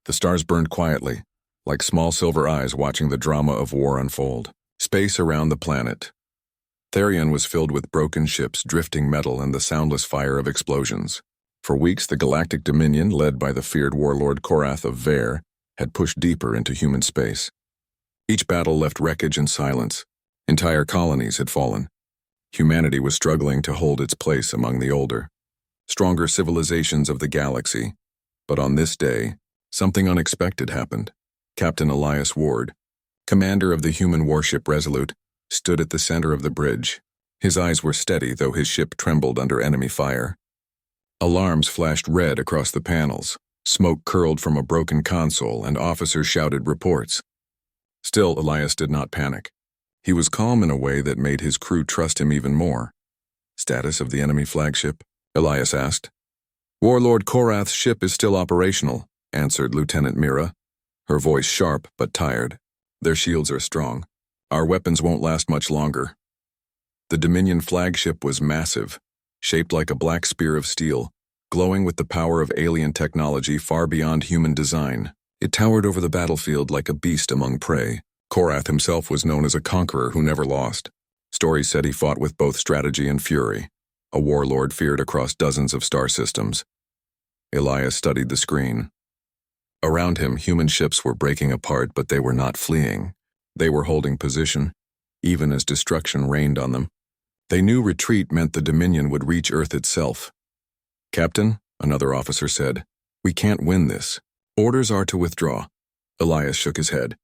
The stars burned quietly, like small silver eyes watching the drama of war unfold. Space around the planet. Therion was filled with broken ships, drifting metal, and the soundless fire of explosions. For weeks, the Galactic Dominion, led by the feared Warlord Korath of Ver, had pushed deeper into human space. Each battle left wreckage and silence. Entire colonies had fallen. Humanity was struggling to hold its place among the older, stronger civilizations of the galaxy. But on this day, something unexpected happened. Captain Elias Ward, commander of the human warship Resolute, stood at the center of the bridge. His eyes were steady, though his ship trembled under enemy fire. Alarms flashed red across the panels. Smoke curled from a broken console, and officers shouted reports. Still, Elias did not panic. He was calm in a way that made his crew trust him even more. "Status of the enemy flagship?" Elias asked. "Warlord Korath's ship is still operational," answered Lieutenant Mira, her voice sharp but tired. "Their shields are strong. Our weapons won't last much longer." The Dominion flagship was massive, shaped like a black spear of steel, glowing with the power of alien technology far beyond human design. It towered over the battlefield like a beast among prey. Korath himself was known as a conqueror who never lost. Stories said he fought with both strategy and fury, a warlord feared across dozens of star systems. Elias studied the screen. Around him, human ships were breaking apart, but they were not fleeing. They were holding position, even as destruction rained on them. They knew retreat meant the Dominion would reach Earth itself. "Captain," another officer said, "we can't win this. Orders are to withdraw." Elias shook his head.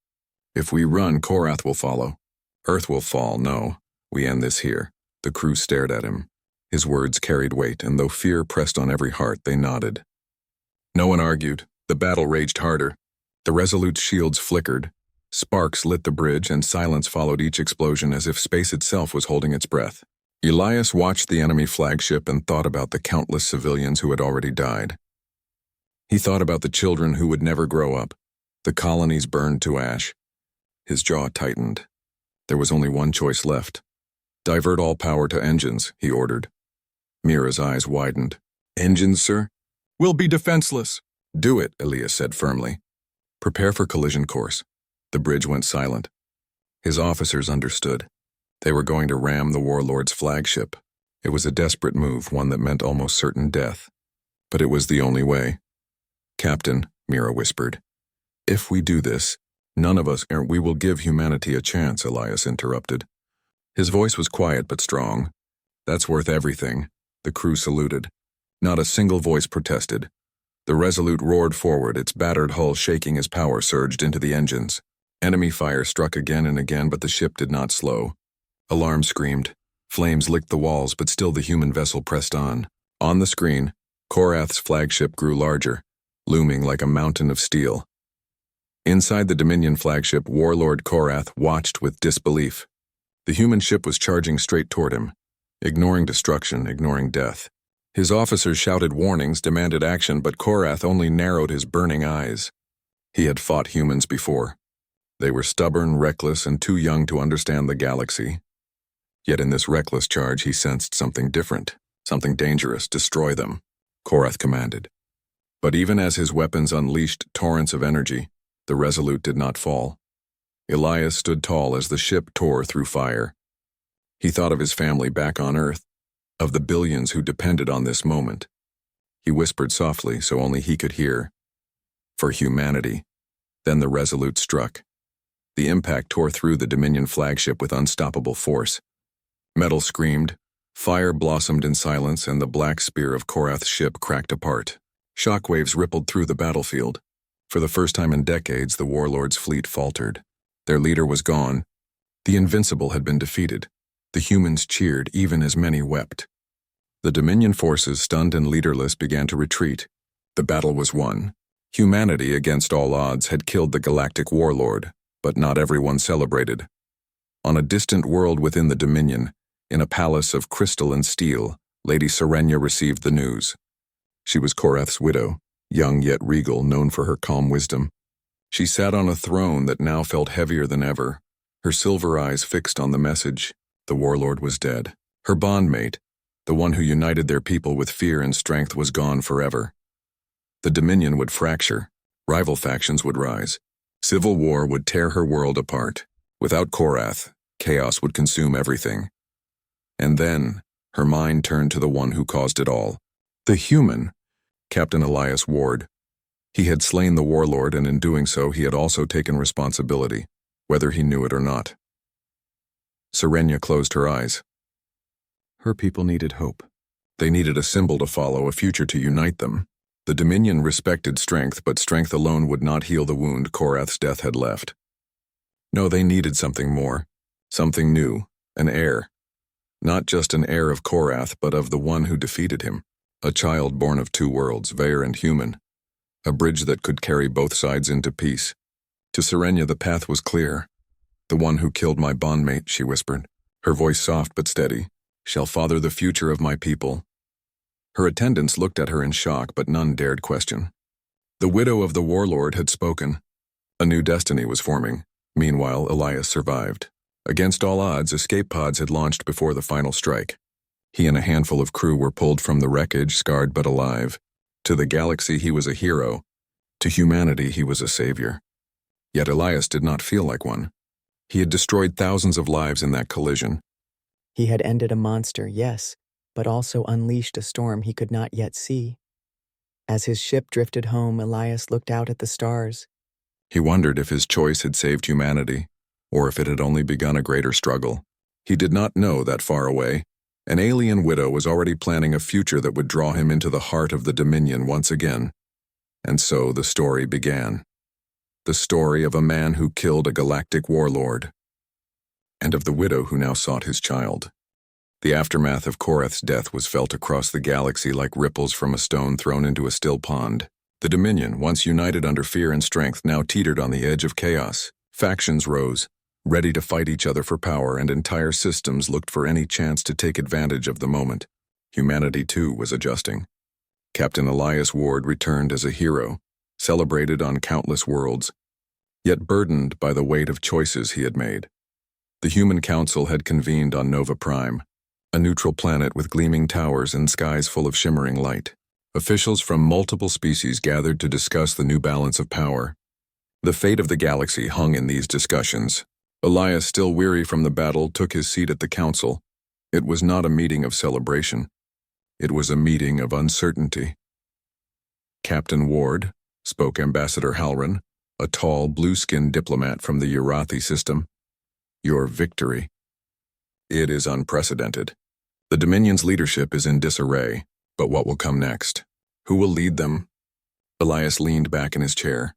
"If we run, Korath will follow. Earth will fall. No, we end this here." The crew stared at him. His words carried weight, and though fear pressed on every heart, they nodded. No one argued. The battle raged harder. The Resolute's shields flickered. Sparks lit the bridge, and silence followed each explosion as if space itself was holding its breath. Elias watched the enemy flagship and thought about the countless civilians who had already died. He thought about the children who would never grow up, the colonies burned to ash. His jaw tightened. There was only one choice left. "Divert all power to engines," he ordered. Mira's eyes widened. "Engines, sir?" "We'll be defenseless." "Do it," Elias said firmly. "Prepare for collision course." The bridge went silent. His officers understood. They were going to ram the Warlord's flagship. It was a desperate move, one that meant almost certain death. But it was the only way. "Captain," Mira whispered, "if we do this, none of us, we will give humanity a chance," Elias interrupted. His voice was quiet but strong. "That's worth everything." The crew saluted. Not a single voice protested. The Resolute roared forward, its battered hull shaking as power surged into the engines. Enemy fire struck again and again, but the ship did not slow. Alarm screamed. Flames licked the walls, but still the human vessel pressed on. On the screen, Korath's flagship grew larger, looming like a mountain of steel. Inside the Dominion flagship, Warlord Korath watched with disbelief. The human ship was charging straight toward him, ignoring destruction, ignoring death. His officers shouted warnings, demanded action, but Korath only narrowed his burning eyes. He had fought humans before. They were stubborn, reckless, and too young to understand the galaxy. Yet in this reckless charge he sensed something different, something dangerous. "Destroy them," Korath commanded. But even as his weapons unleashed torrents of energy, the Resolute did not fall. Elias stood tall as the ship tore through fire. He thought of his family back on Earth, of the billions who depended on this moment. He whispered softly so only he could hear, "For humanity." Then the Resolute struck. The impact tore through the Dominion flagship with unstoppable force. Metal screamed, fire blossomed in silence, and the black spear of Korath's ship cracked apart. Shockwaves rippled through the battlefield. For the first time in decades, the Warlord's fleet faltered. Their leader was gone. The invincible had been defeated. The humans cheered even as many wept. The Dominion forces, stunned and leaderless, began to retreat. The battle was won. Humanity, against all odds, had killed the Galactic Warlord, but not everyone celebrated. On a distant world within the Dominion, in a palace of crystal and steel, Lady Serenia received the news. She was Korath's widow, young yet regal, known for her calm wisdom. She sat on a throne that now felt heavier than ever, her silver eyes fixed on the message. The Warlord was dead. Her bondmate, the one who united their people with fear and strength, was gone forever. The Dominion would fracture. Rival factions would rise. Civil war would tear her world apart. Without Korath, chaos would consume everything. And then, her mind turned to the one who caused it all. The human, Captain Elias Ward. He had slain the Warlord, and in doing so he had also taken responsibility, whether he knew it or not. Serenia closed her eyes. Her people needed hope. They needed a symbol to follow, a future to unite them. The Dominion respected strength, but strength alone would not heal the wound Korath's death had left. No, they needed something more, something new, an heir. Not just an heir of Korath, but of the one who defeated him. A child born of two worlds, Vaer and human. A bridge that could carry both sides into peace. To Serenia the path was clear. The one who killed my bondmate, she whispered, her voice soft but steady, shall father the future of my people. Her attendants looked at her in shock, but none dared question. The widow of the Warlord had spoken. A new destiny was forming. Meanwhile, Elias survived. Against all odds, escape pods had launched before the final strike. He and a handful of crew were pulled from the wreckage, scarred but alive. To the galaxy, he was a hero. To humanity, he was a savior. Yet Elias did not feel like one. He had destroyed thousands of lives in that collision. He had ended a monster, yes, but also unleashed a storm he could not yet see. As his ship drifted home, Elias looked out at the stars. He wondered if his choice had saved humanity, or if it had only begun a greater struggle. He did not know that far away. An alien widow was already planning a future that would draw him into the heart of the Dominion once again. And so the story began. The story of a man who killed a galactic warlord, and of the widow who now sought his child. The aftermath of Korath's death was felt across the galaxy like ripples from a stone thrown into a still pond. The Dominion, once united under fear and strength, now teetered on the edge of chaos. Factions rose, ready to fight each other for power, and entire systems looked for any chance to take advantage of the moment. Humanity, too, was adjusting. Captain Elias Ward returned as a hero, celebrated on countless worlds, yet burdened by the weight of choices he had made. The Human Council had convened on Nova Prime, a neutral planet with gleaming towers and skies full of shimmering light. Officials from multiple species gathered to discuss the new balance of power. The fate of the galaxy hung in these discussions. Elias, still weary from the battle, took his seat at the council. It was not a meeting of celebration. It was a meeting of uncertainty. Captain Ward, spoke Ambassador Halron, a tall, blue-skinned diplomat from the Urathi system. Your victory. It is unprecedented. The Dominion's leadership is in disarray, but what will come next? Who will lead them? Elias leaned back in his chair.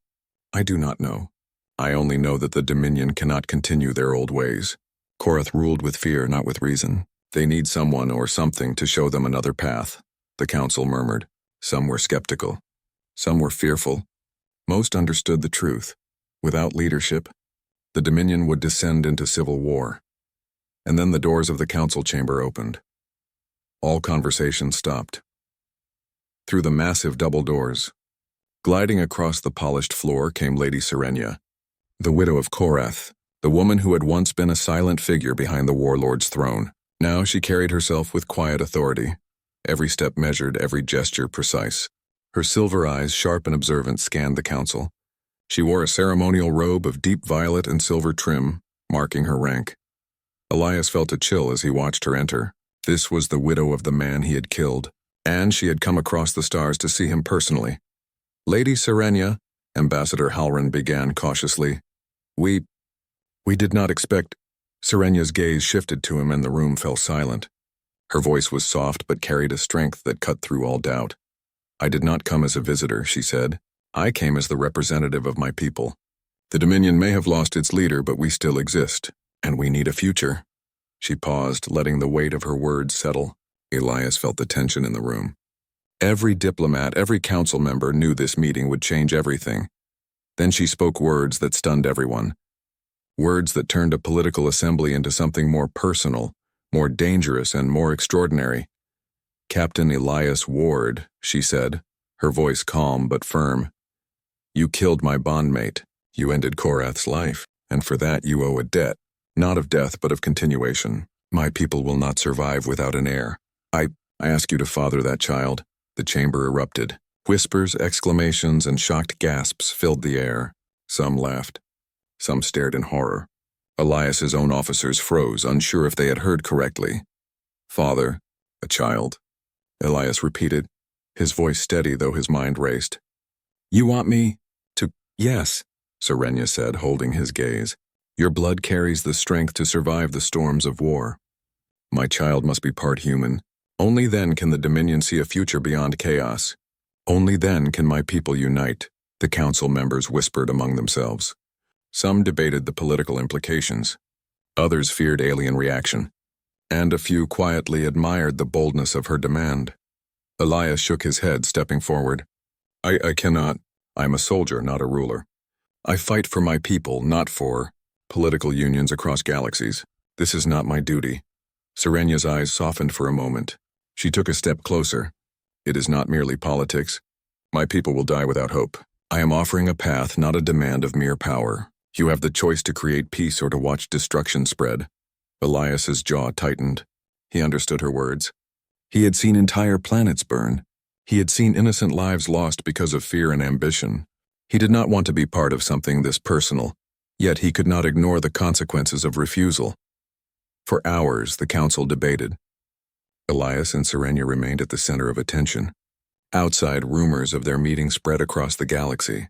I do not know. I only know that the Dominion cannot continue their old ways. Korath ruled with fear, not with reason. They need someone or something to show them another path, the council murmured. Some were skeptical. Some were fearful. Most understood the truth. Without leadership, the Dominion would descend into civil war. And then the doors of the council chamber opened. All conversation stopped. Through the massive double doors, gliding across the polished floor, came Lady Serenia, the widow of Korath, the woman who had once been a silent figure behind the Warlord's throne. Now she carried herself with quiet authority, every step measured, every gesture precise. Her silver eyes, sharp and observant, scanned the council. She wore a ceremonial robe of deep violet and silver trim, marking her rank. Elias felt a chill as he watched her enter. This was the widow of the man he had killed, and she had come across the stars to see him personally. Lady Serenia, Ambassador Halron began cautiously. We did not expect. Serenia's gaze shifted to him and the room fell silent. Her voice was soft but carried a strength that cut through all doubt. I did not come as a visitor, she said. I came as the representative of my people. The Dominion may have lost its leader, but we still exist, and we need a future. She paused, letting the weight of her words settle. Elias felt the tension in the room. Every diplomat, every council member knew this meeting would change everything. Then she spoke words that stunned everyone. Words that turned a political assembly into something more personal, more dangerous, and more extraordinary. Captain Elias Ward, she said, her voice calm but firm. You killed my bondmate. You ended Korath's life, and for that you owe a debt, not of death but of continuation. My people will not survive without an heir. I ask you to father that child. The chamber erupted. Whispers, exclamations, and shocked gasps filled the air. Some laughed. Some stared in horror. Elias's own officers froze, unsure if they had heard correctly. "Father, a child," Elias repeated, his voice steady though his mind raced. "You want me to—" "Yes," Serenia said, holding his gaze. "Your blood carries the strength to survive the storms of war. My child must be part human. Only then can the Dominion see a future beyond chaos. Only then can my people unite," the council members whispered among themselves. Some debated the political implications. Others feared alien reaction. And a few quietly admired the boldness of her demand. Elias shook his head, stepping forward. I cannot. I'm a soldier, not a ruler. I fight for my people, not for political unions across galaxies. This is not my duty." Serenia's eyes softened for a moment. She took a step closer. "It is not merely politics. My people will die without hope. I am offering a path, not a demand of mere power. You have the choice to create peace or to watch destruction spread." Elias's jaw tightened. He understood her words. He had seen entire planets burn. He had seen innocent lives lost because of fear and ambition. He did not want to be part of something this personal, yet he could not ignore the consequences of refusal. For hours, the council debated. Elias and Serenia remained at the center of attention. Outside, rumors of their meeting spread across the galaxy.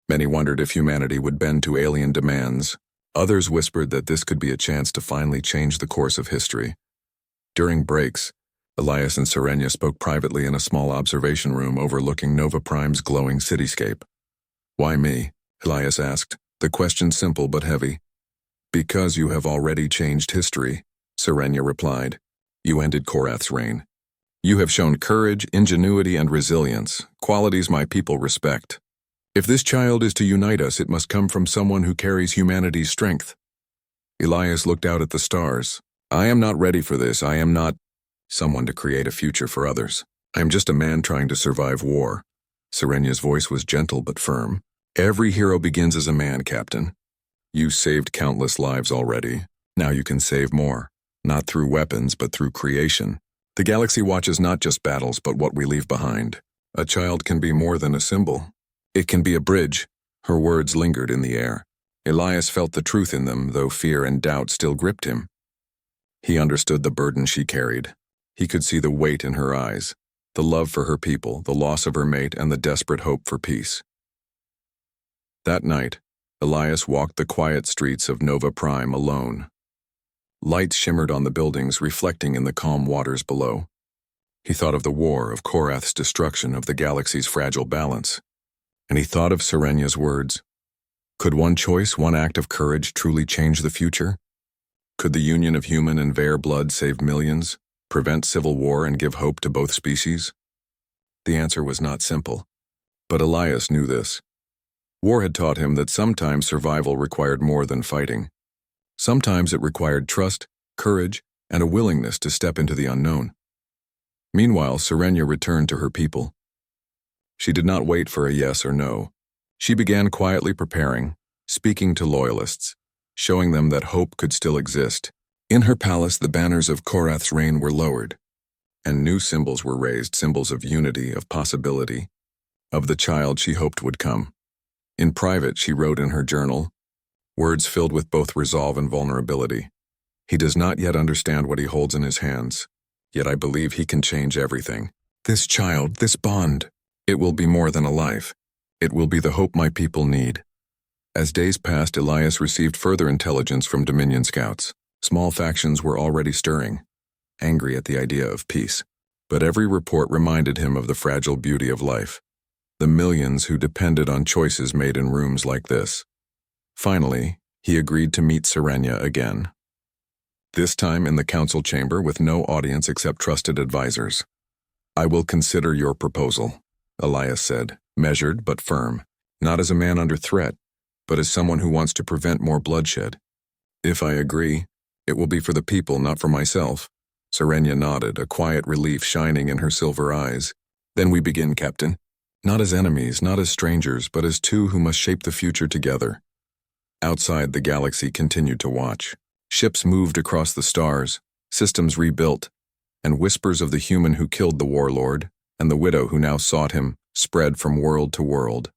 Many wondered if humanity would bend to alien demands. Others whispered that this could be a chance to finally change the course of history. During breaks, Elias and Serenia spoke privately in a small observation room overlooking Nova Prime's glowing cityscape. "Why me?" Elias asked, the question simple but heavy. "Because you have already changed history," Serenia replied. "You ended Korath's reign. You have shown courage, ingenuity, and resilience, qualities my people respect. If this child is to unite us, it must come from someone who carries humanity's strength." Elias looked out at the stars. "I am not ready for this. I am not someone to create a future for others. I am just a man trying to survive war." Serenia's voice was gentle but firm. "Every hero begins as a man, Captain. You saved countless lives already. Now you can save more. Not through weapons, but through creation. The galaxy watches not just battles, but what we leave behind. A child can be more than a symbol. It can be a bridge." Her words lingered in the air. Elias felt the truth in them, though fear and doubt still gripped him. He understood the burden she carried. He could see the weight in her eyes, the love for her people, the loss of her mate, and the desperate hope for peace. That night, Elias walked the quiet streets of Nova Prime alone. Lights shimmered on the buildings, reflecting in the calm waters below. He thought of the war, of Korath's destruction, of the galaxy's fragile balance. And he thought of Serenia's words. Could one choice, one act of courage truly change the future? Could the union of human and Vare blood save millions, prevent civil war, and give hope to both species? The answer was not simple. But Elias knew this. War had taught him that sometimes survival required more than fighting. Sometimes it required trust, courage, and a willingness to step into the unknown. Meanwhile, Serenia returned to her people. She did not wait for a yes or no. She began quietly preparing, speaking to loyalists, showing them that hope could still exist. In her palace, the banners of Korath's reign were lowered, and new symbols were raised, symbols of unity, of possibility, of the child she hoped would come. In private, she wrote in her journal, words filled with both resolve and vulnerability. He does not yet understand what he holds in his hands, yet I believe he can change everything. This child, this bond, it will be more than a life. It will be the hope my people need. As days passed, Elias received further intelligence from Dominion scouts. Small factions were already stirring, angry at the idea of peace. But every report reminded him of the fragile beauty of life, the millions who depended on choices made in rooms like this. Finally, he agreed to meet Serenia again. This time in the council chamber with no audience except trusted advisors. I will consider your proposal, Elias said, measured but firm, not as a man under threat, but as someone who wants to prevent more bloodshed. If I agree, it will be for the people, not for myself. Serenia nodded, a quiet relief shining in her silver eyes. Then we begin, Captain. Not as enemies, not as strangers, but as two who must shape the future together. Outside, the galaxy continued to watch. Ships moved across the stars, systems rebuilt, and whispers of the human who killed the Warlord, and the widow who now sought him, spread from world to world.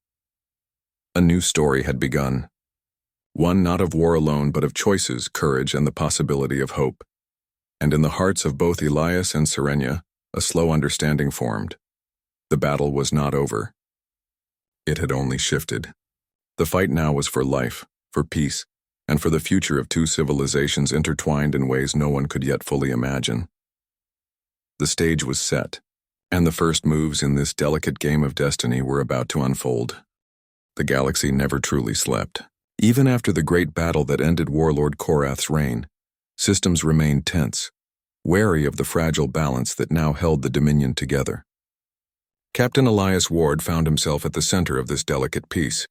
A new story had begun. One not of war alone, but of choices, courage, and the possibility of hope. And in the hearts of both Elias and Serenia, a slow understanding formed. The battle was not over. It had only shifted. The fight now was for life, for peace, and for the future of two civilizations intertwined in ways no one could yet fully imagine. The stage was set, and the first moves in this delicate game of destiny were about to unfold. The galaxy never truly slept. Even after the great battle that ended Warlord Korath's reign, systems remained tense, wary of the fragile balance that now held the Dominion together. Captain Elias Ward found himself at the center of this delicate peace.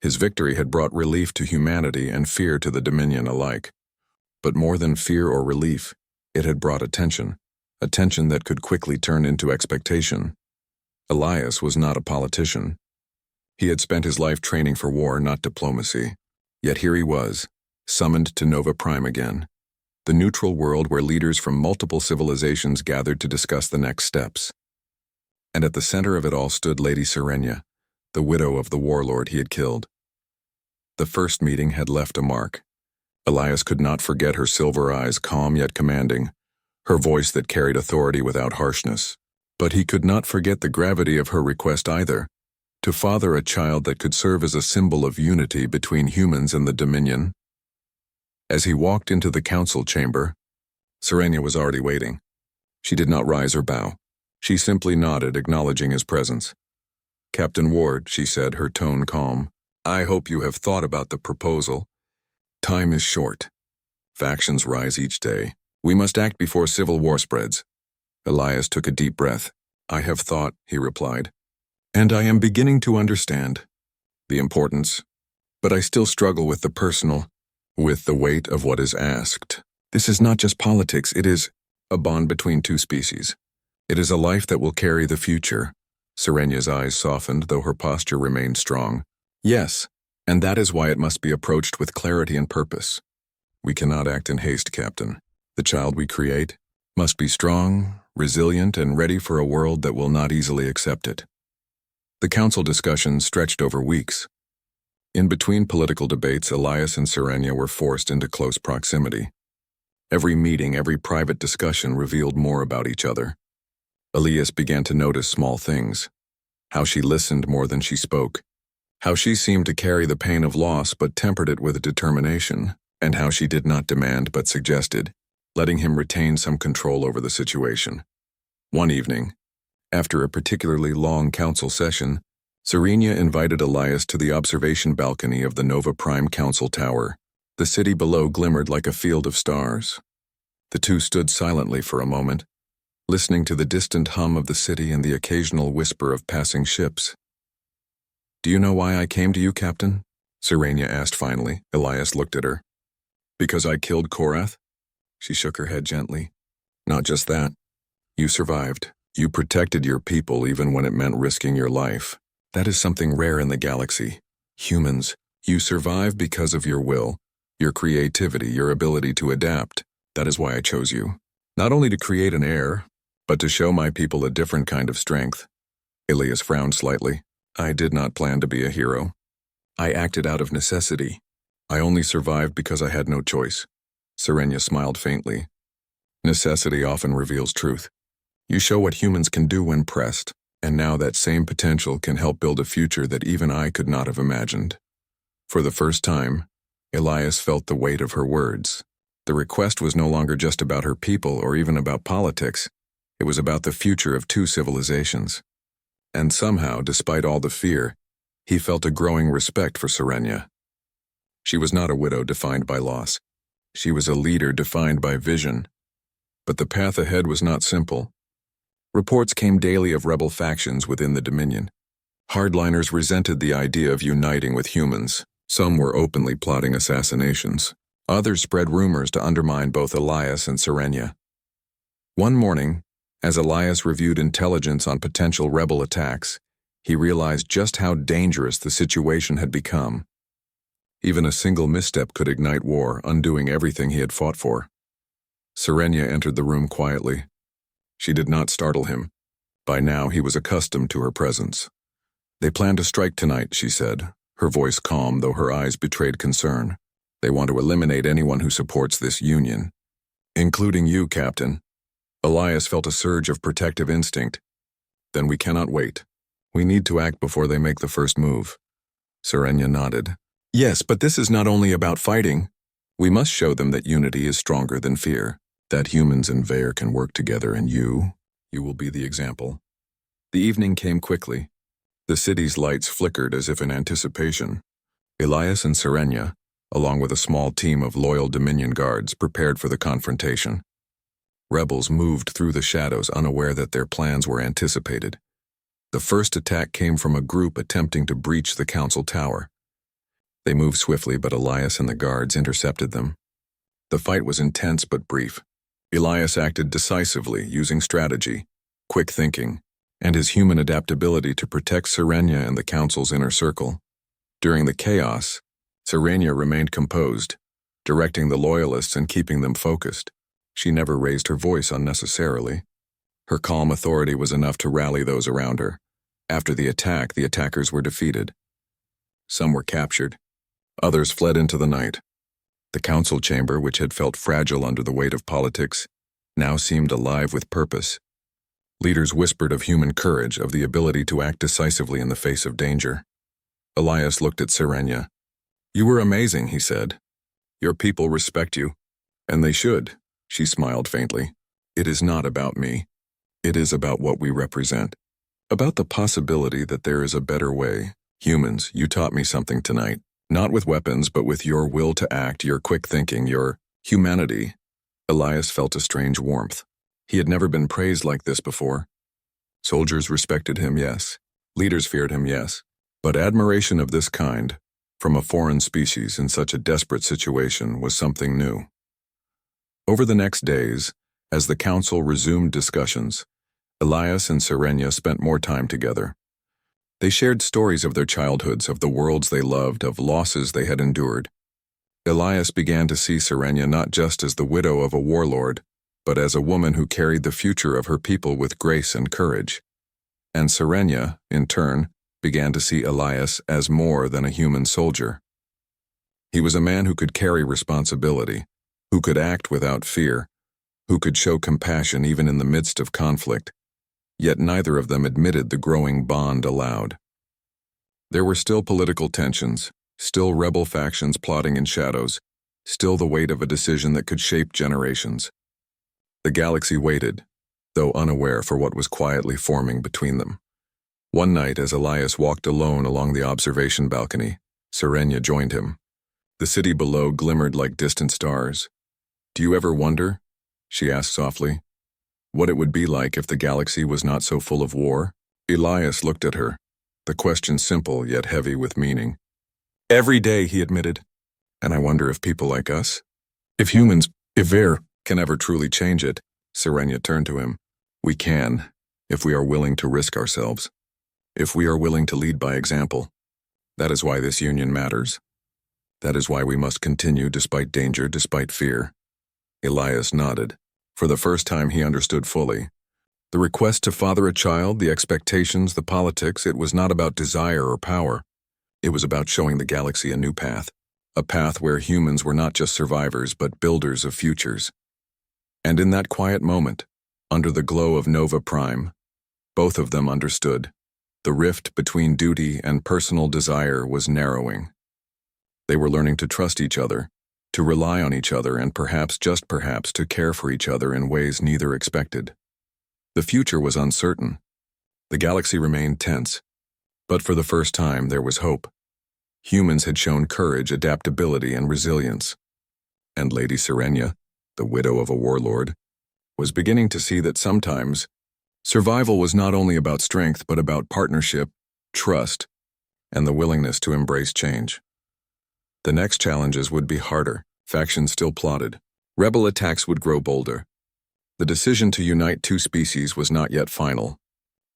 His victory had brought relief to humanity and fear to the Dominion alike. But more than fear or relief, it had brought attention that could quickly turn into expectation. Elias was not a politician. He had spent his life training for war, not diplomacy. Yet here he was, summoned to Nova Prime again, the neutral world where leaders from multiple civilizations gathered to discuss the next steps. And at the center of it all stood Lady Serenia, the widow of the warlord he had killed. The first meeting had left a mark. Elias could not forget her silver eyes, calm yet commanding, her voice that carried authority without harshness. But he could not forget the gravity of her request either, to father a child that could serve as a symbol of unity between humans and the Dominion. As he walked into the council chamber, Serenia was already waiting. She did not rise or bow. She simply nodded, acknowledging his presence. "Captain Ward," she said, her tone calm, "I hope you have thought about the proposal. Time is short. Factions rise each day. We must act before civil war spreads." Elias took a deep breath. "I have thought," he replied, "and I am beginning to understand the importance, but I still struggle with the personal, with the weight of what is asked. This is not just politics, it is a bond between two species. It is a life that will carry the future." Serenia's eyes softened, though her posture remained strong. "Yes, and that is why it must be approached with clarity and purpose. We cannot act in haste, Captain. The child we create must be strong, resilient, and ready for a world that will not easily accept it." The council discussions stretched over weeks. In between political debates, Elias and Serenia were forced into close proximity. Every meeting, every private discussion revealed more about each other. Elias began to notice small things. How she listened more than she spoke. How she seemed to carry the pain of loss but tempered it with determination. And how she did not demand but suggested, letting him retain some control over the situation. One evening, after a particularly long council session, Serenia invited Elias to the observation balcony of the Nova Prime Council Tower. The city below glimmered like a field of stars. The two stood silently for a moment, listening to the distant hum of the city and the occasional whisper of passing ships. "Do you know why I came to you, Captain?" Serenia asked finally. Elias looked at her. "Because I killed Korath?" She shook her head gently. "Not just that. You survived. You protected your people even when it meant risking your life. That is something rare in the galaxy. Humans, you survive because of your will, your creativity, your ability to adapt. That is why I chose you. Not only to create an heir, but to show my people a different kind of strength." Elias frowned slightly. "I did not plan to be a hero. I acted out of necessity. I only survived because I had no choice." Serenia smiled faintly. "Necessity often reveals truth. You show what humans can do when pressed, and now that same potential can help build a future that even I could not have imagined." For the first time, Elias felt the weight of her words. The request was no longer just about her people or even about politics. It was about the future of two civilizations. And somehow, despite all the fear, he felt a growing respect for Serenia. She was not a widow defined by loss. She was a leader defined by vision. But the path ahead was not simple. Reports came daily of rebel factions within the Dominion. Hardliners resented the idea of uniting with humans. Some were openly plotting assassinations. Others spread rumors to undermine both Elias and Serenia. One morning, as Elias reviewed intelligence on potential rebel attacks, he realized just how dangerous the situation had become. Even a single misstep could ignite war, undoing everything he had fought for. Serenia entered the room quietly. She did not startle him. By now he was accustomed to her presence. They plan to strike tonight, she said, her voice calm though her eyes betrayed concern. They want to eliminate anyone who supports this union. Including you, Captain. Elias felt a surge of protective instinct. Then we cannot wait. We need to act before they make the first move. Serenia nodded. Yes, but this is not only about fighting. We must show them that unity is stronger than fear, that humans and Vaer can work together, and you will be the example. The evening came quickly. The city's lights flickered as if in anticipation. Elias and Serenia, along with a small team of loyal Dominion guards, prepared for the confrontation. Rebels moved through the shadows, unaware that their plans were anticipated. The first attack came from a group attempting to breach the council tower. They moved swiftly, but Elias and the guards intercepted them. The fight was intense but brief. Elias acted decisively, using strategy, quick thinking, and his human adaptability to protect Serenia and the council's inner circle. During the chaos, Serenia remained composed, directing the loyalists and keeping them focused. She never raised her voice unnecessarily. Her calm authority was enough to rally those around her. After the attack, the attackers were defeated. Some were captured. Others fled into the night. The council chamber, which had felt fragile under the weight of politics, now seemed alive with purpose. Leaders whispered of human courage, of the ability to act decisively in the face of danger. Elias looked at Serenia. You were amazing, he said. Your people respect you. And they should, she smiled faintly. It is not about me. It is about what we represent. About the possibility that there is a better way. Humans, you taught me something tonight. Not with weapons, but with your will to act, your quick thinking, your humanity. Elias felt a strange warmth. He had never been praised like this before. Soldiers respected him, yes. Leaders feared him, yes. But admiration of this kind, from a foreign species in such a desperate situation, was something new. Over the next days, as the council resumed discussions, Elias and Serenia spent more time together. They shared stories of their childhoods, of the worlds they loved, of losses they had endured. Elias began to see Serenia not just as the widow of a warlord, but as a woman who carried the future of her people with grace and courage. And Serenia, in turn, began to see Elias as more than a human soldier. He was a man who could carry responsibility, who could act without fear, who could show compassion even in the midst of conflict. Yet neither of them admitted the growing bond aloud. There were still political tensions, still rebel factions plotting in shadows, still the weight of a decision that could shape generations. The galaxy waited, though unaware for what was quietly forming between them. One night, as Elias walked alone along the observation balcony, Serenia joined him. The city below glimmered like distant stars. Do you ever wonder, she asked softly, what it would be like if the galaxy was not so full of war? Elias looked at her, the question simple yet heavy with meaning. Every day, he admitted. And I wonder if people like us, if humans, if Vaer can ever truly change it. Serenia turned to him. We can, if we are willing to risk ourselves. If we are willing to lead by example. That is why this union matters. That is why we must continue despite danger, despite fear. Elias nodded. For the first time, he understood fully. The request to father a child, the expectations, the politics, it was not about desire or power. It was about showing the galaxy a new path. A path where humans were not just survivors, but builders of futures. And in that quiet moment, under the glow of Nova Prime, both of them understood. The rift between duty and personal desire was narrowing. They were learning to trust each other, to rely on each other, and perhaps, just perhaps, to care for each other in ways neither expected. The future was uncertain. The galaxy remained tense. But for the first time, there was hope. Humans had shown courage, adaptability, and resilience. And Lady Serenia, the widow of a warlord, was beginning to see that sometimes survival was not only about strength, but about partnership, trust, and the willingness to embrace change. The next challenges would be harder. Factions still plotted. Rebel attacks would grow bolder. The decision to unite two species was not yet final.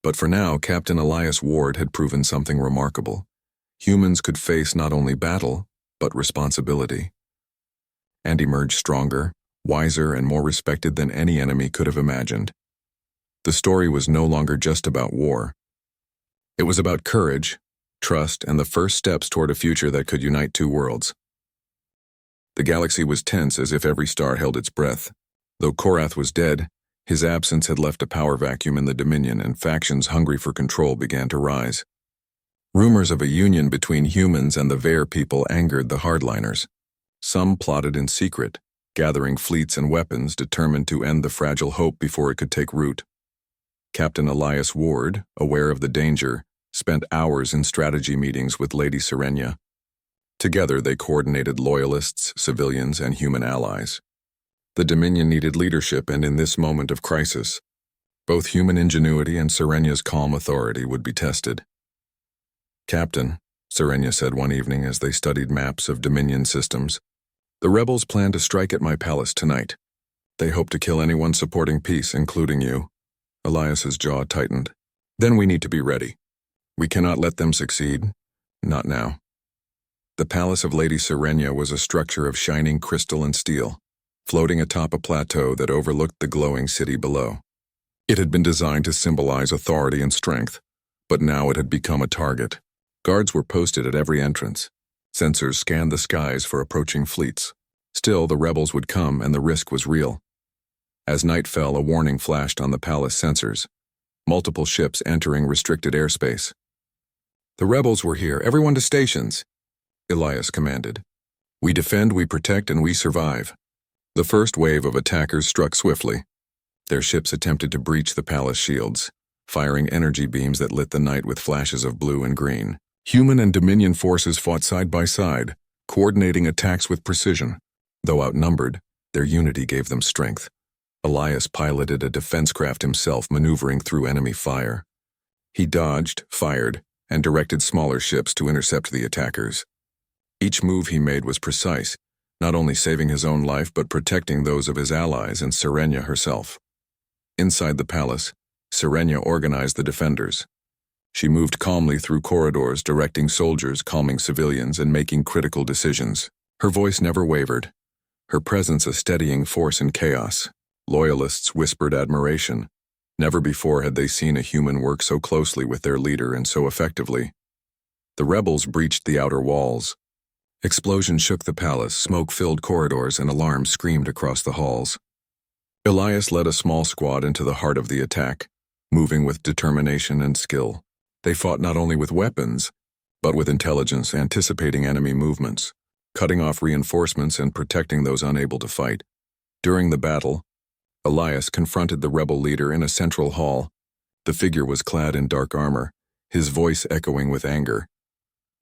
But for now, Captain Elias Ward had proven something remarkable. Humans could face not only battle, but responsibility. And emerge stronger, wiser, and more respected than any enemy could have imagined. The story was no longer just about war. It was about courage, trust, and the first steps toward a future that could unite two worlds. The galaxy was tense as if every star held its breath. Though Korath was dead, his absence had left a power vacuum in the Dominion, and factions hungry for control began to rise. Rumors of a union between humans and the Vare people angered the hardliners. Some plotted in secret, gathering fleets and weapons determined to end the fragile hope before it could take root. Captain Elias Ward, aware of the danger, spent hours in strategy meetings with Lady Serenia. Together they coordinated loyalists, civilians, and human allies. The Dominion needed leadership, and in this moment of crisis, both human ingenuity and Serenia's calm authority would be tested. "Captain," Serenia said one evening as they studied maps of Dominion systems, "the rebels plan to strike at my palace tonight. They hope to kill anyone supporting peace, including you." Elias's jaw tightened. "Then we need to be ready. We cannot let them succeed. Not now." The palace of Lady Serenia was a structure of shining crystal and steel, floating atop a plateau that overlooked the glowing city below. It had been designed to symbolize authority and strength, but now it had become a target. Guards were posted at every entrance. Sensors scanned the skies for approaching fleets. Still, the rebels would come, and the risk was real. As night fell, a warning flashed on the palace sensors. Multiple ships entering restricted airspace. "The rebels were here. Everyone to stations," Elias commanded. "We defend, we protect, and we survive." The first wave of attackers struck swiftly. Their ships attempted to breach the palace shields, firing energy beams that lit the night with flashes of blue and green. Human and Dominion forces fought side by side, coordinating attacks with precision. Though outnumbered, their unity gave them strength. Elias piloted a defense craft himself, maneuvering through enemy fire. He dodged, fired, and directed smaller ships to intercept the attackers. Each move he made was precise, not only saving his own life but protecting those of his allies and Serenia herself. Inside the palace, Serenia organized the defenders. She moved calmly through corridors, directing soldiers, calming civilians, and making critical decisions. Her voice never wavered, her presence a steadying force in chaos. Loyalists whispered admiration. Never before had they seen a human work so closely with their leader and so effectively. The rebels breached the outer walls. Explosions shook the palace, smoke filled corridors, and alarms screamed across the halls. Elias led a small squad into the heart of the attack, moving with determination and skill. They fought not only with weapons, but with intelligence, anticipating enemy movements, cutting off reinforcements and protecting those unable to fight. During the battle, Elias confronted the rebel leader in a central hall. The figure was clad in dark armor, his voice echoing with anger.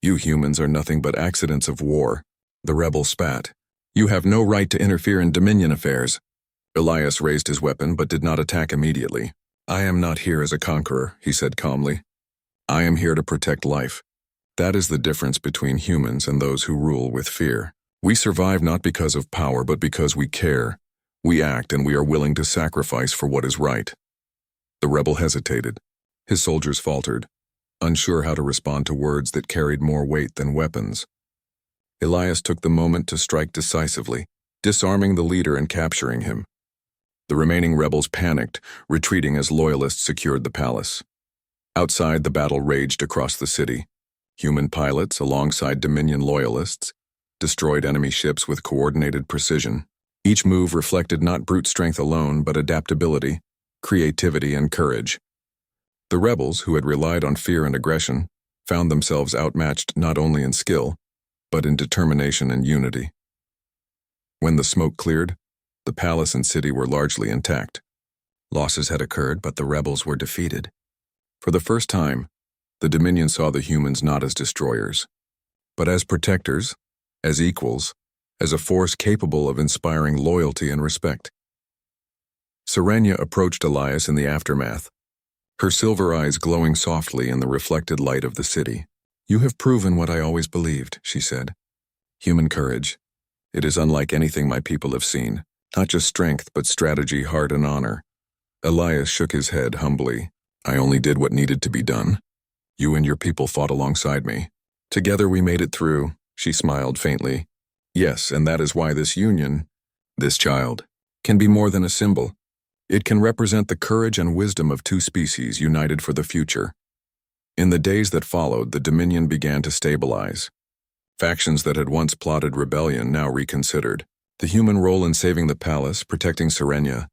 "You humans are nothing but accidents of war," the rebel spat. "You have no right to interfere in Dominion affairs." Elias raised his weapon but did not attack immediately. "I am not here as a conqueror," he said calmly. "I am here to protect life. That is the difference between humans and those who rule with fear. We survive not because of power but because we care. We act, and we are willing to sacrifice for what is right." The rebel hesitated. His soldiers faltered, unsure how to respond to words that carried more weight than weapons. Elias took the moment to strike decisively, disarming the leader and capturing him. The remaining rebels panicked, retreating as loyalists secured the palace. Outside, the battle raged across the city. Human pilots, alongside Dominion loyalists, destroyed enemy ships with coordinated precision. Each move reflected not brute strength alone, but adaptability, creativity, and courage. The rebels, who had relied on fear and aggression, found themselves outmatched not only in skill, but in determination and unity. When the smoke cleared, the palace and city were largely intact. Losses had occurred, but the rebels were defeated. For the first time, the Dominion saw the humans not as destroyers, but as protectors, as equals, as a force capable of inspiring loyalty and respect. Serenia approached Elias in the aftermath, her silver eyes glowing softly in the reflected light of the city. "You have proven what I always believed," she said. "Human courage. It is unlike anything my people have seen. Not just strength, but strategy, heart, and honor." Elias shook his head humbly. "I only did what needed to be done. You and your people fought alongside me. Together we made it through," she smiled faintly. "Yes, and that is why this union, this child, can be more than a symbol. It can represent the courage and wisdom of two species united for the future." In the days that followed, the Dominion began to stabilize. Factions that had once plotted rebellion now reconsidered. The human role in saving the palace, protecting Serenia,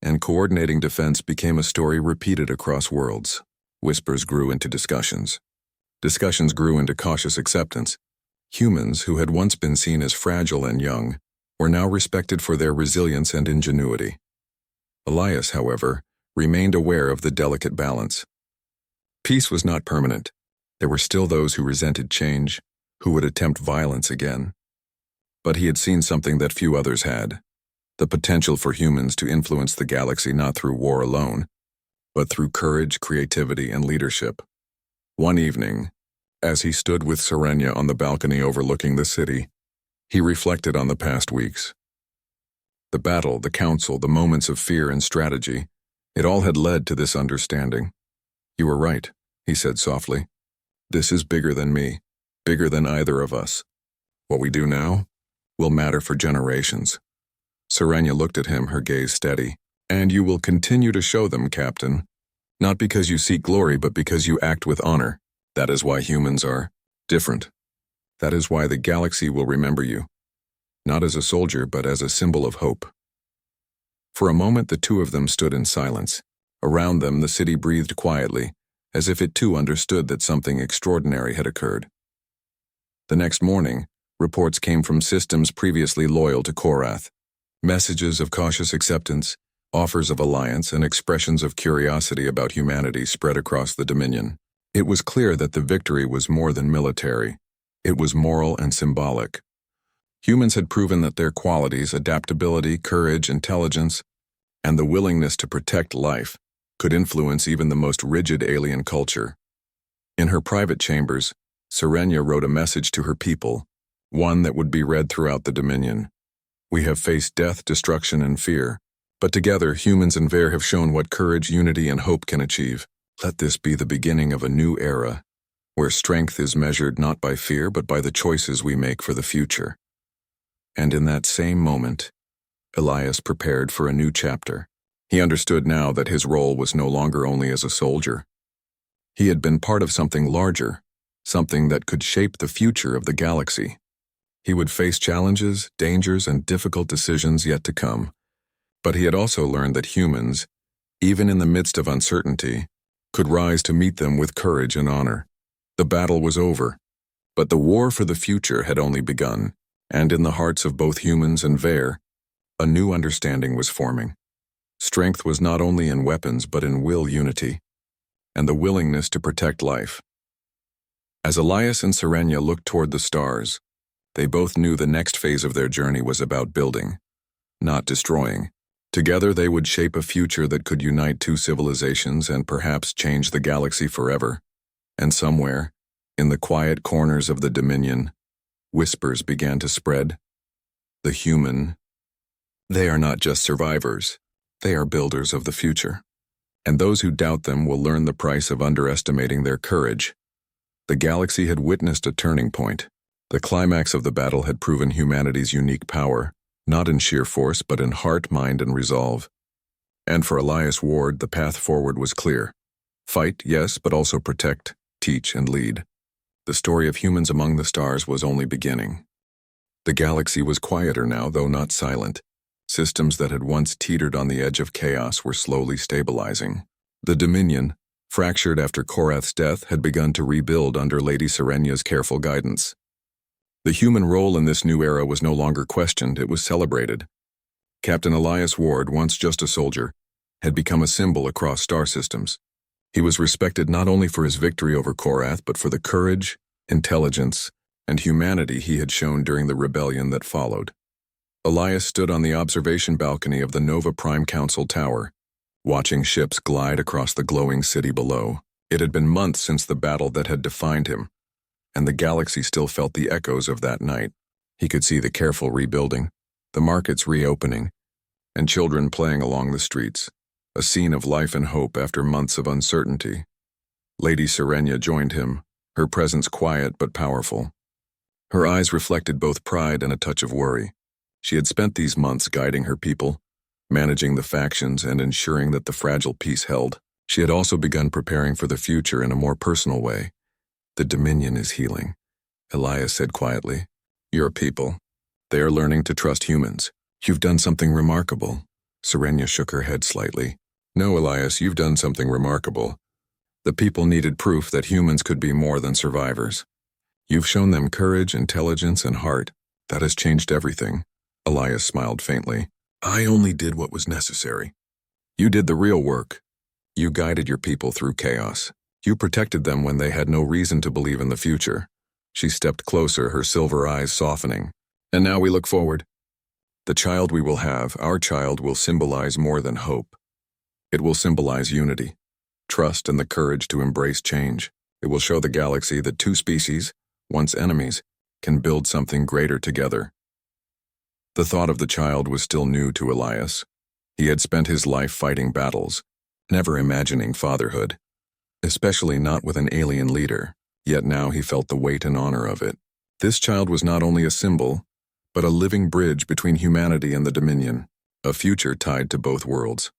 and coordinating defense became a story repeated across worlds. Whispers grew into discussions. Discussions grew into cautious acceptance. Humans, who had once been seen as fragile and young, were now respected for their resilience and ingenuity. Elias, however, remained aware of the delicate balance. Peace was not permanent. There were still those who resented change, who would attempt violence again. But he had seen something that few others had: the potential for humans to influence the galaxy not through war alone, but through courage, creativity, and leadership. One evening, as he stood with Serenia on the balcony overlooking the city, he reflected on the past weeks. The battle, the council, the moments of fear and strategy, it all had led to this understanding. "You were right," he said softly. "This is bigger than me, bigger than either of us. What we do now will matter for generations." Serenia looked at him, her gaze steady. "And you will continue to show them, Captain. Not because you seek glory, but because you act with honor. That is why humans are different. That is why the galaxy will remember you. Not as a soldier, but as a symbol of hope." For a moment, the two of them stood in silence. Around them, the city breathed quietly, as if it too understood that something extraordinary had occurred. The next morning, reports came from systems previously loyal to Korath. Messages of cautious acceptance, offers of alliance, and expressions of curiosity about humanity spread across the Dominion. It was clear that the victory was more than military. It was moral and symbolic. Humans had proven that their qualities, adaptability, courage, intelligence, and the willingness to protect life, could influence even the most rigid alien culture. In her private chambers, Serenia wrote a message to her people, one that would be read throughout the Dominion. "We have faced death, destruction, and fear, but together humans and Ver have shown what courage, unity, and hope can achieve. Let this be the beginning of a new era, where strength is measured not by fear but by the choices we make for the future." And in that same moment, Elias prepared for a new chapter. He understood now that his role was no longer only as a soldier. He had been part of something larger, something that could shape the future of the galaxy. He would face challenges, dangers, and difficult decisions yet to come. But he had also learned that humans, even in the midst of uncertainty, could rise to meet them with courage and honor. The battle was over, but the war for the future had only begun, and in the hearts of both humans and Ver, a new understanding was forming. Strength was not only in weapons but in will unity, and the willingness to protect life. As Elias and Serenia looked toward the stars, they both knew the next phase of their journey was about building, not destroying. Together they would shape a future that could unite two civilizations and perhaps change the galaxy forever. And somewhere, in the quiet corners of the Dominion, whispers began to spread. The human, they are not just survivors, they are builders of the future. And those who doubt them will learn the price of underestimating their courage. The galaxy had witnessed a turning point. The climax of the battle had proven humanity's unique power, not in sheer force but in heart, mind, and resolve. And for Elias Ward, the path forward was clear. Fight, yes, but also protect, teach, and lead. The story of humans among the stars was only beginning. The galaxy was quieter now, though not silent. Systems that had once teetered on the edge of chaos were slowly stabilizing. The Dominion, fractured after Korath's death, had begun to rebuild under Lady Serenia's careful guidance. The human role in this new era was no longer questioned, it was celebrated. Captain Elias Ward, once just a soldier, had become a symbol across star systems. He was respected not only for his victory over Korath, but for the courage, intelligence, and humanity he had shown during the rebellion that followed. Elias stood on the observation balcony of the Nova Prime Council Tower, watching ships glide across the glowing city below. It had been months since the battle that had defined him, and the galaxy still felt the echoes of that night. He could see the careful rebuilding, the markets reopening, and children playing along the streets, a scene of life and hope after months of uncertainty. Lady Serenia joined him, her presence quiet but powerful. Her eyes reflected both pride and a touch of worry. She had spent these months guiding her people, managing the factions and ensuring that the fragile peace held. She had also begun preparing for the future in a more personal way. The Dominion is healing, Elias said quietly. Your people. They are learning to trust humans. You've done something remarkable. Serenia shook her head slightly. No, Elias, you've done something remarkable. The people needed proof that humans could be more than survivors. You've shown them courage, intelligence, and heart. That has changed everything. Elias smiled faintly. I only did what was necessary. You did the real work. You guided your people through chaos. You protected them when they had no reason to believe in the future. She stepped closer, her silver eyes softening. And now we look forward. The child we will have, our child, will symbolize more than hope. It will symbolize unity, trust, and the courage to embrace change. It will show the galaxy that two species, once enemies, can build something greater together. The thought of the child was still new to Elias. He had spent his life fighting battles, never imagining fatherhood, especially not with an alien leader, yet now he felt the weight and honor of it. This child was not only a symbol, but a living bridge between humanity and the Dominion, a future tied to both worlds.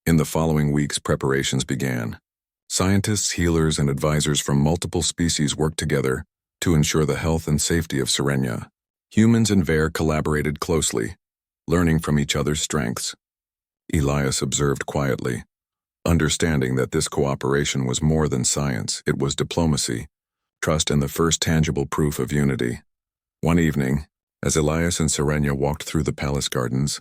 In the following weeks, preparations began. Scientists, healers, and advisors from multiple species worked together to ensure the health and safety of Serenia. Humans and Ver collaborated closely, learning from each other's strengths. Elias observed quietly, understanding that this cooperation was more than science, it was diplomacy, trust, and the first tangible proof of unity. One evening, as Elias and Serenia walked through the palace gardens,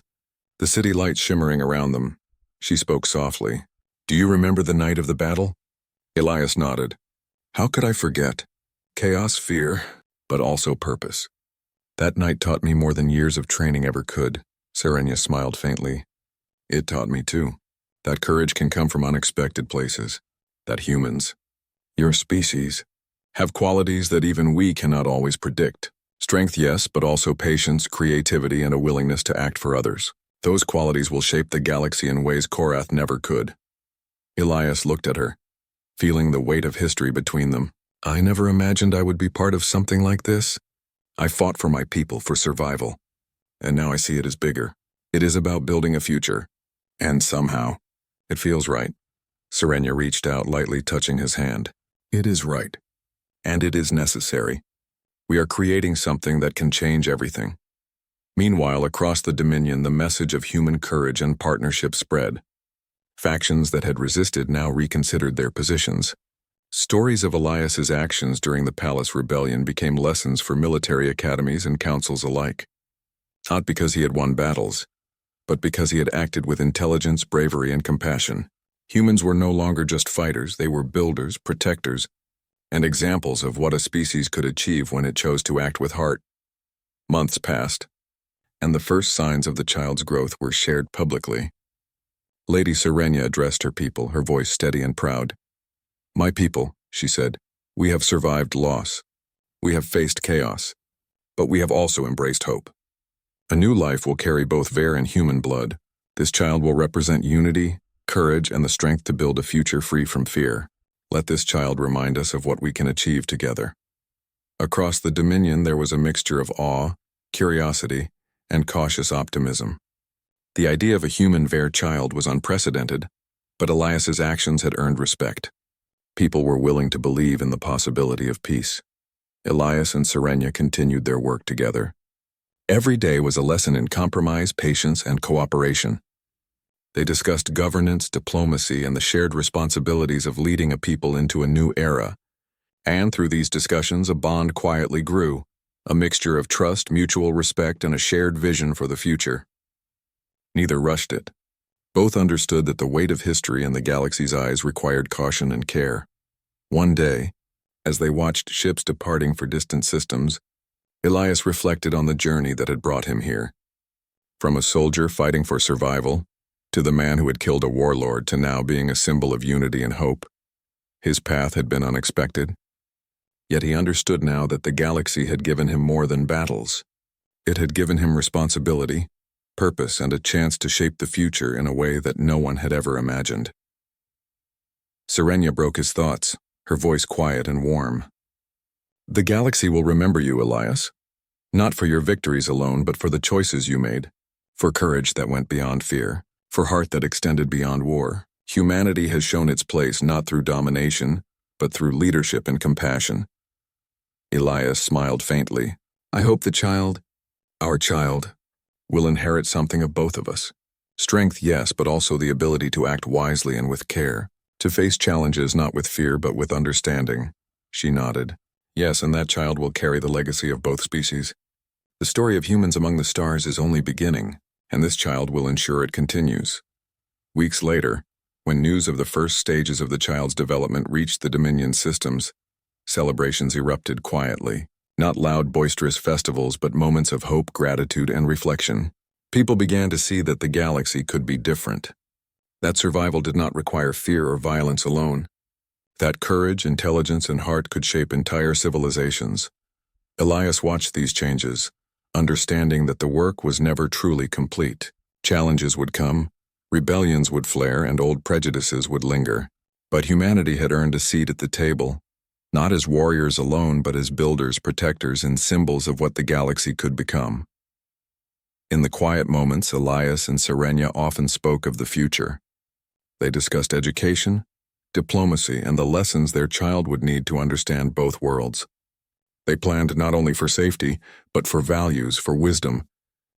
the city lights shimmering around them, she spoke softly. Do you remember the night of the battle? Elias nodded. How could I forget? Chaos, fear, but also purpose. That night taught me more than years of training ever could. Serenia smiled faintly. It taught me too. That courage can come from unexpected places. That humans, your species, have qualities that even we cannot always predict. Strength, yes, but also patience, creativity, and a willingness to act for others. Those qualities will shape the galaxy in ways Korath never could. Elias looked at her, feeling the weight of history between them. I never imagined I would be part of something like this. I fought for my people, for survival. And now I see it as bigger. It is about building a future. And somehow, it feels right. Serenia reached out, lightly touching his hand. It is right. And it is necessary. We are creating something that can change everything. Meanwhile, across the Dominion, the message of human courage and partnership spread. Factions that had resisted now reconsidered their positions. Stories of Elias's actions during the Palace Rebellion became lessons for military academies and councils alike. Not because he had won battles, but because he had acted with intelligence, bravery, and compassion. Humans were no longer just fighters, they were builders, protectors, and examples of what a species could achieve when it chose to act with heart. Months passed, and the first signs of the child's growth were shared publicly. Lady Serenia addressed her people, her voice steady and proud. My people, she said, we have survived loss. We have faced chaos, but we have also embraced hope. A new life will carry both Ver and human blood. This child will represent unity, courage, and the strength to build a future free from fear. Let this child remind us of what we can achieve together. Across the Dominion, there was a mixture of awe, curiosity, and cautious optimism. The idea of a human Ver child was unprecedented, but Elias's actions had earned respect. People were willing to believe in the possibility of peace. Elias and Serenia continued their work together. Every day was a lesson in compromise, patience, and cooperation. They discussed governance, diplomacy, and the shared responsibilities of leading a people into a new era. And through these discussions, a bond quietly grew, a mixture of trust, mutual respect, and a shared vision for the future. Neither rushed it. Both understood that the weight of history in the galaxy's eyes required caution and care. One day, as they watched ships departing for distant systems, Elias reflected on the journey that had brought him here. From a soldier fighting for survival, to the man who had killed a warlord, to now being a symbol of unity and hope. His path had been unexpected, yet he understood now that the galaxy had given him more than battles. It had given him responsibility, purpose, and a chance to shape the future in a way that no one had ever imagined. Serenia broke his thoughts, her voice quiet and warm. The galaxy will remember you, Elias. Not for your victories alone, but for the choices you made, for courage that went beyond fear, for heart that extended beyond war. Humanity has shown its place not through domination, but through leadership and compassion. Elias smiled faintly. I hope the child, our child, will inherit something of both of us. Strength, yes, but also the ability to act wisely and with care, to face challenges not with fear but with understanding. She nodded. Yes, and that child will carry the legacy of both species. The story of humans among the stars is only beginning, and this child will ensure it continues. Weeks later, when news of the first stages of the child's development reached the Dominion systems, celebrations erupted quietly. Not loud, boisterous festivals, but moments of hope, gratitude, and reflection. People began to see that the galaxy could be different. That survival did not require fear or violence alone. That courage, intelligence, and heart could shape entire civilizations. Elias watched these changes, understanding that the work was never truly complete. Challenges would come, rebellions would flare, and old prejudices would linger. But humanity had earned a seat at the table, not as warriors alone, but as builders, protectors, and symbols of what the galaxy could become. In the quiet moments, Elias and Serenia often spoke of the future. They discussed education, diplomacy, and the lessons their child would need to understand both worlds. They planned not only for safety, but for values, for wisdom,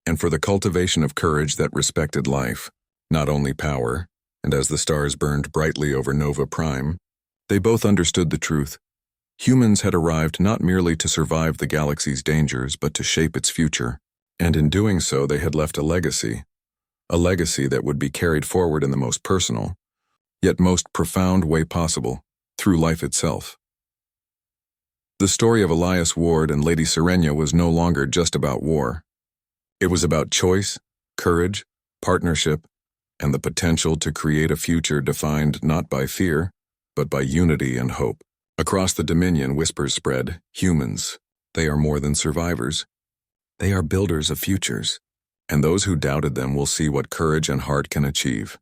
and for the cultivation of courage that respected life, not only power. And as the stars burned brightly over Nova Prime, they both understood the truth. Humans had arrived not merely to survive the galaxy's dangers, but to shape its future. And in doing so, they had left a legacy that would be carried forward in the most personal, yet most profound way possible, through life itself. The story of Elias Ward and Lady Serenia was no longer just about war. It was about choice, courage, partnership, and the potential to create a future defined not by fear, but by unity and hope. Across the Dominion, whispers spread, humans, they are more than survivors. They are builders of futures, and those who doubted them will see what courage and heart can achieve.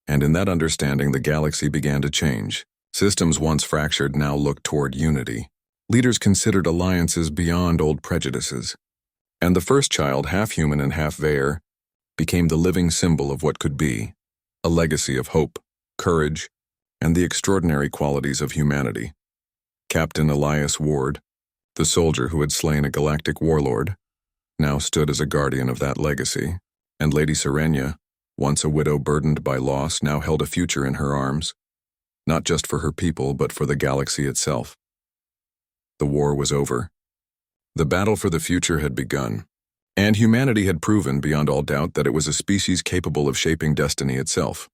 And in that understanding, the galaxy began to change. Systems once fractured now looked toward unity. Leaders considered alliances beyond old prejudices. And the first child, half human and half Vaer, became the living symbol of what could be, a legacy of hope, courage, and the extraordinary qualities of humanity. Captain Elias Ward, the soldier who had slain a galactic warlord, now stood as a guardian of that legacy, and Lady Serenia, once a widow burdened by loss, now held a future in her arms, not just for her people, but for the galaxy itself. The war was over. The battle for the future had begun, and humanity had proven beyond all doubt that it was a species capable of shaping destiny itself.